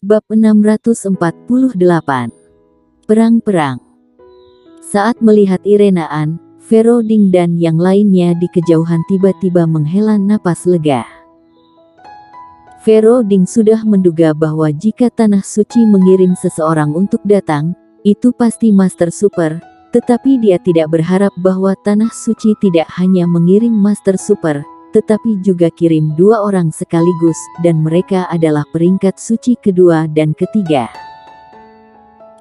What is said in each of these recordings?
Bab 648. Perang-perang. Saat melihat Irenaan, Feroding dan yang lainnya di kejauhan tiba-tiba menghela napas lega. Feroding sudah menduga bahwa jika Tanah Suci mengirim seseorang untuk datang, itu pasti Master Super, tetapi dia tidak berharap bahwa Tanah Suci tidak hanya mengirim Master Super, tetapi juga kirim 2 orang sekaligus, dan mereka adalah peringkat suci kedua dan ketiga.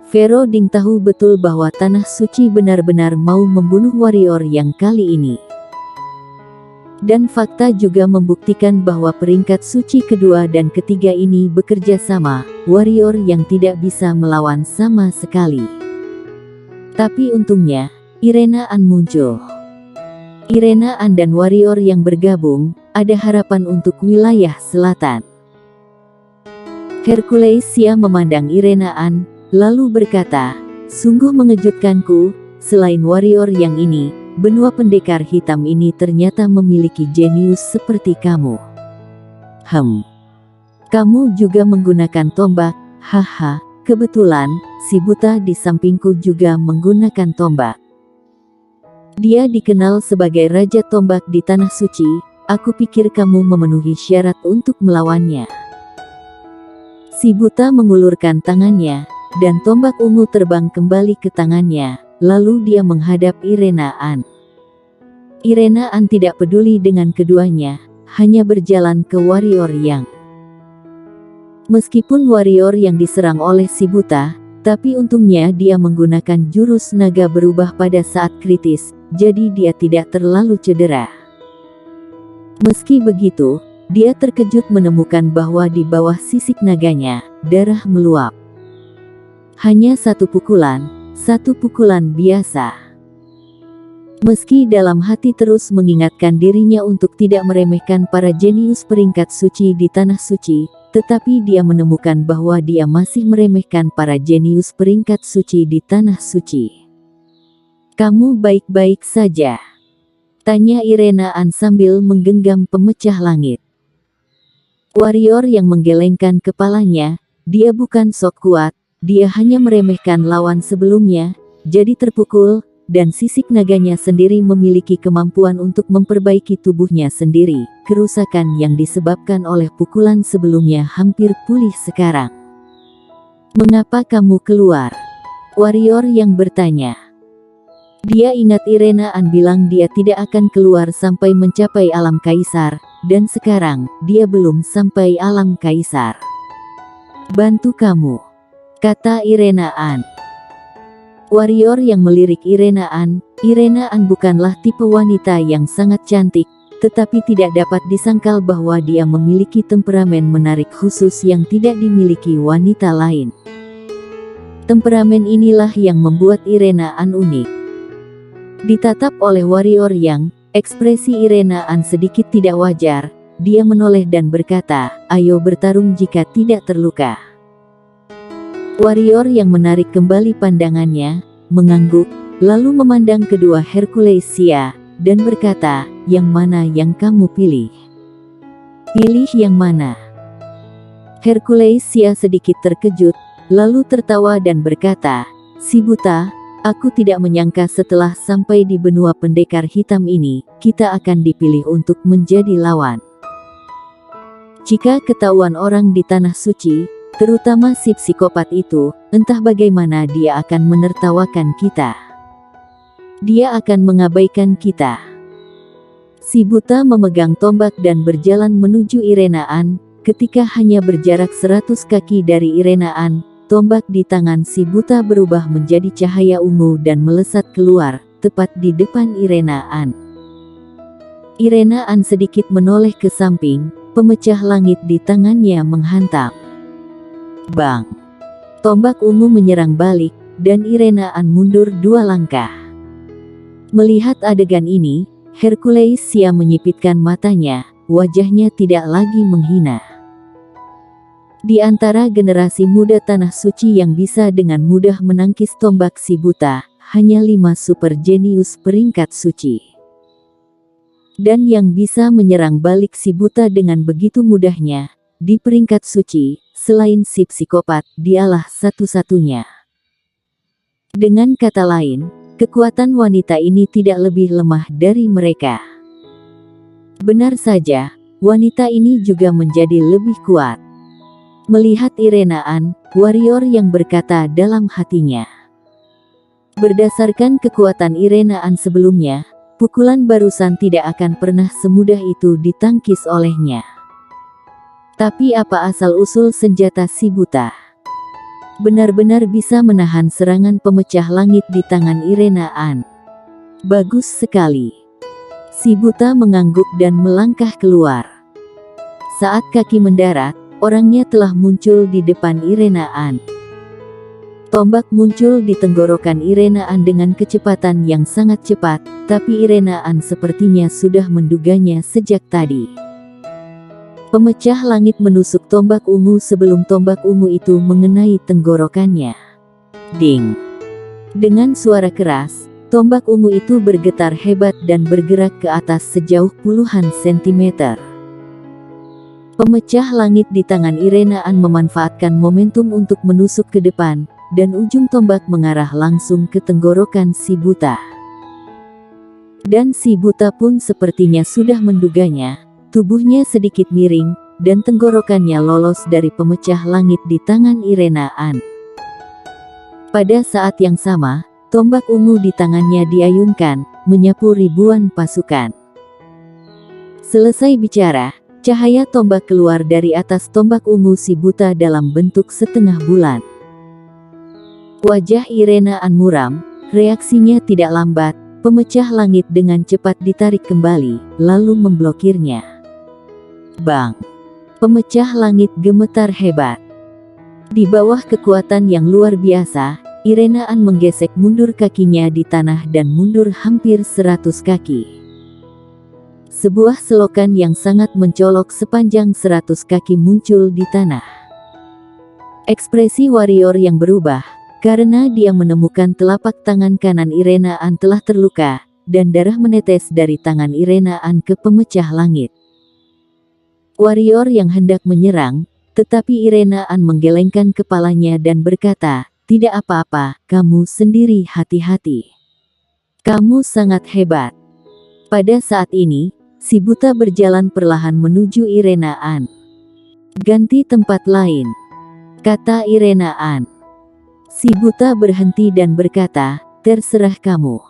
Feroding tahu betul bahwa Tanah Suci benar-benar mau membunuh warrior yang kali ini. Dan fakta juga membuktikan bahwa peringkat suci kedua dan ketiga ini bekerja sama, warrior yang tidak bisa melawan sama sekali. Tapi untungnya, Irenaan muncul. Irenaan dan warrior yang bergabung, ada harapan untuk wilayah selatan. Herculesia memandang Irenaan, lalu berkata, "Sungguh mengejutkanku, selain warrior yang ini, benua pendekar hitam ini ternyata memiliki jenius seperti kamu." Kamu juga menggunakan tombak, haha, kebetulan, si buta di sampingku juga menggunakan tombak. Dia dikenal sebagai Raja Tombak di Tanah Suci, aku pikir kamu memenuhi syarat untuk melawannya. Si buta mengulurkan tangannya, dan tombak ungu terbang kembali ke tangannya, lalu dia menghadap Irenaan. Irenaan tidak peduli dengan keduanya, hanya berjalan ke warrior yang. Meskipun warrior yang diserang oleh si buta, tapi untungnya dia menggunakan jurus naga berubah pada saat kritis, jadi dia tidak terlalu cedera. Meski begitu, dia terkejut menemukan bahwa di bawah sisik naganya, darah meluap. Hanya satu pukulan biasa. Meski dalam hati terus mengingatkan dirinya untuk tidak meremehkan para jenius peringkat suci di Tanah Suci, tetapi dia menemukan bahwa dia masih meremehkan para jenius peringkat suci di Tanah Suci. "Kamu baik-baik saja?" tanya Irenaan sambil menggenggam pemecah langit. Warrior yang menggelengkan kepalanya, dia bukan sok kuat, dia hanya meremehkan lawan sebelumnya, jadi terpukul, dan sisik naganya sendiri memiliki kemampuan untuk memperbaiki tubuhnya sendiri. Kerusakan yang disebabkan oleh pukulan sebelumnya hampir pulih sekarang. "Mengapa kamu keluar?" warrior yang bertanya. Dia ingat Irenaan bilang dia tidak akan keluar sampai mencapai alam kaisar, dan sekarang, dia belum sampai alam kaisar. "Bantu kamu," kata Irenaan. Warrior yang melirik Irenaan bukanlah tipe wanita yang sangat cantik, tetapi tidak dapat disangkal bahwa dia memiliki temperamen menarik khusus yang tidak dimiliki wanita lain. Temperamen inilah yang membuat Irenaan unik. Ditatap oleh warrior yang, ekspresi Irenaan sedikit tidak wajar, dia menoleh dan berkata, "Ayo bertarung jika tidak terluka." Warrior yang menarik kembali pandangannya, mengangguk, lalu memandang kedua Herculesia, dan berkata, "Yang mana yang kamu pilih?" "Pilih yang mana?" Herculesia sedikit terkejut, lalu tertawa dan berkata, "Si buta, aku tidak menyangka setelah sampai di benua pendekar hitam ini, kita akan dipilih untuk menjadi lawan. Jika ketahuan orang di Tanah Suci, terutama si psikopat itu, entah bagaimana dia akan menertawakan kita. Dia akan mengabaikan kita." Si buta memegang tombak dan berjalan menuju Irenaan, ketika hanya berjarak 100 kaki dari Irenaan, tombak di tangan si buta berubah menjadi cahaya ungu dan melesat keluar, tepat di depan Irenaan. Irenaan sedikit menoleh ke samping, pemecah langit di tangannya menghantam. Bang! Tombak ungu menyerang balik, dan Irenaan mundur 2 langkah. Melihat adegan ini, Herculesia menyipitkan matanya, wajahnya tidak lagi menghina. Di antara generasi muda Tanah Suci yang bisa dengan mudah menangkis tombak si buta, hanya 5 super jenius peringkat suci. Dan yang bisa menyerang balik si buta dengan begitu mudahnya, di peringkat suci, selain si psikopat, dialah satu-satunya. Dengan kata lain, kekuatan wanita ini tidak lebih lemah dari mereka. Benar saja, wanita ini juga menjadi lebih kuat. Melihat Irena An, warrior yang berkata dalam hatinya. Berdasarkan kekuatan Irena An sebelumnya, pukulan barusan tidak akan pernah semudah itu ditangkis olehnya. Tapi apa asal-usul senjata si buta? Benar-benar bisa menahan serangan pemecah langit di tangan Irena An. Bagus sekali. Si buta mengangguk dan melangkah keluar. Saat kaki mendarat, orangnya telah muncul di depan Irena An. Tombak muncul di tenggorokan Irena An dengan kecepatan yang sangat cepat, tapi Irena An sepertinya sudah menduganya sejak tadi. Pemecah langit menusuk tombak ungu sebelum tombak ungu itu mengenai tenggorokannya. Ding! Dengan suara keras, tombak ungu itu bergetar hebat dan bergerak ke atas sejauh puluhan sentimeter. Pemecah langit di tangan Irena An memanfaatkan momentum untuk menusuk ke depan, dan ujung tombak mengarah langsung ke tenggorokan si buta. Dan si buta pun sepertinya sudah menduganya. Tubuhnya sedikit miring, dan tenggorokannya lolos dari pemecah langit di tangan Irena An. Pada saat yang sama, tombak ungu di tangannya diayunkan, menyapu ribuan pasukan. Selesai bicara, cahaya tombak keluar dari atas tombak ungu si buta dalam bentuk setengah bulan. Wajah Irena An muram, reaksinya tidak lambat, pemecah langit dengan cepat ditarik kembali, lalu memblokirnya. Bang! Pemecah langit gemetar hebat. Di bawah kekuatan yang luar biasa, Irena An menggesek mundur kakinya di tanah dan mundur hampir 100 kaki. Sebuah selokan yang sangat mencolok sepanjang 100 kaki muncul di tanah. Ekspresi warrior yang berubah, karena dia menemukan telapak tangan kanan Irena An telah terluka, dan darah menetes dari tangan Irena An ke pemecah langit. Warrior yang hendak menyerang, tetapi Irena An menggelengkan kepalanya dan berkata, "Tidak apa-apa, kamu sendiri hati-hati. Kamu sangat hebat." Pada saat ini, si buta berjalan perlahan menuju Irena An. "Ganti tempat lain," kata Irena An. Si buta berhenti dan berkata, "Terserah kamu."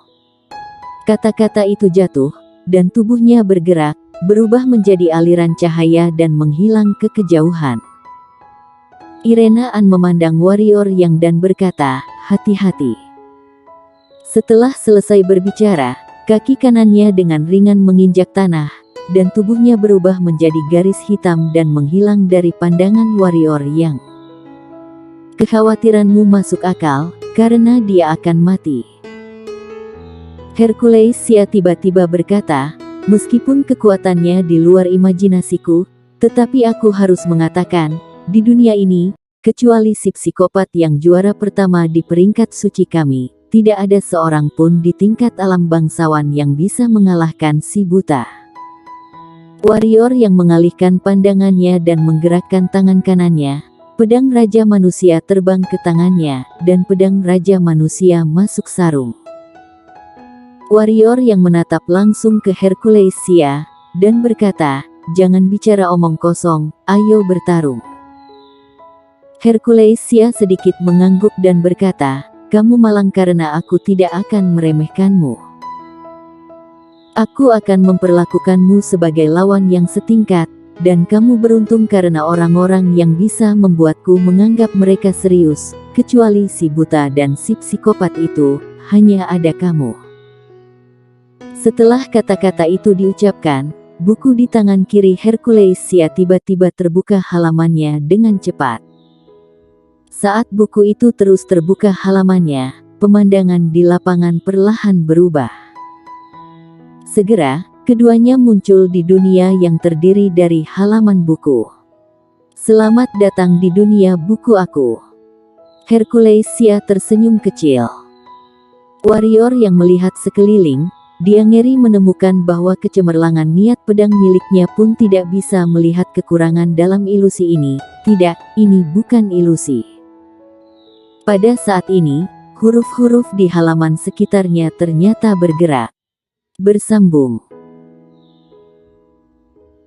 Kata-kata itu jatuh, dan tubuhnya bergerak, berubah menjadi aliran cahaya dan menghilang ke kejauhan. Irena An memandang warrior yang dan berkata, "Hati-hati." Setelah selesai berbicara, kaki kanannya dengan ringan menginjak tanah, dan tubuhnya berubah menjadi garis hitam dan menghilang dari pandangan warrior yang. "Kekhawatiranmu masuk akal, karena dia akan mati." Hercules Sia tiba-tiba berkata, "Meskipun kekuatannya di luar imajinasiku, tetapi aku harus mengatakan, di dunia ini, kecuali si psikopat yang juara pertama di peringkat suci kami, tidak ada seorang pun di tingkat alam bangsawan yang bisa mengalahkan si buta." Warrior yang mengalihkan pandangannya dan menggerakkan tangan kanannya, pedang Raja Manusia terbang ke tangannya, dan pedang Raja Manusia masuk sarung. Warrior yang menatap langsung ke Hercules Sia, dan berkata, "Jangan bicara omong kosong, ayo bertarung." Hercules Sia sedikit mengangguk dan berkata, "Kamu malang karena aku tidak akan meremehkanmu. Aku akan memperlakukanmu sebagai lawan yang setingkat, dan kamu beruntung karena orang-orang yang bisa membuatku menganggap mereka serius, kecuali si buta dan si psikopat itu, hanya ada kamu." Setelah kata-kata itu diucapkan, buku di tangan kiri Hercules Sia tiba-tiba terbuka halamannya dengan cepat. Saat buku itu terus terbuka halamannya, pemandangan di lapangan perlahan berubah. Segera, keduanya muncul di dunia yang terdiri dari halaman buku. "Selamat datang di dunia buku aku." Hercules Sia tersenyum kecil. Warrior yang melihat sekeliling, Dia ngeri menemukan bahwa kecemerlangan niat pedang miliknya pun tidak bisa melihat kekurangan dalam ilusi ini. Tidak, ini bukan ilusi. Pada saat ini, huruf-huruf di halaman sekitarnya ternyata bergerak. Bersambung.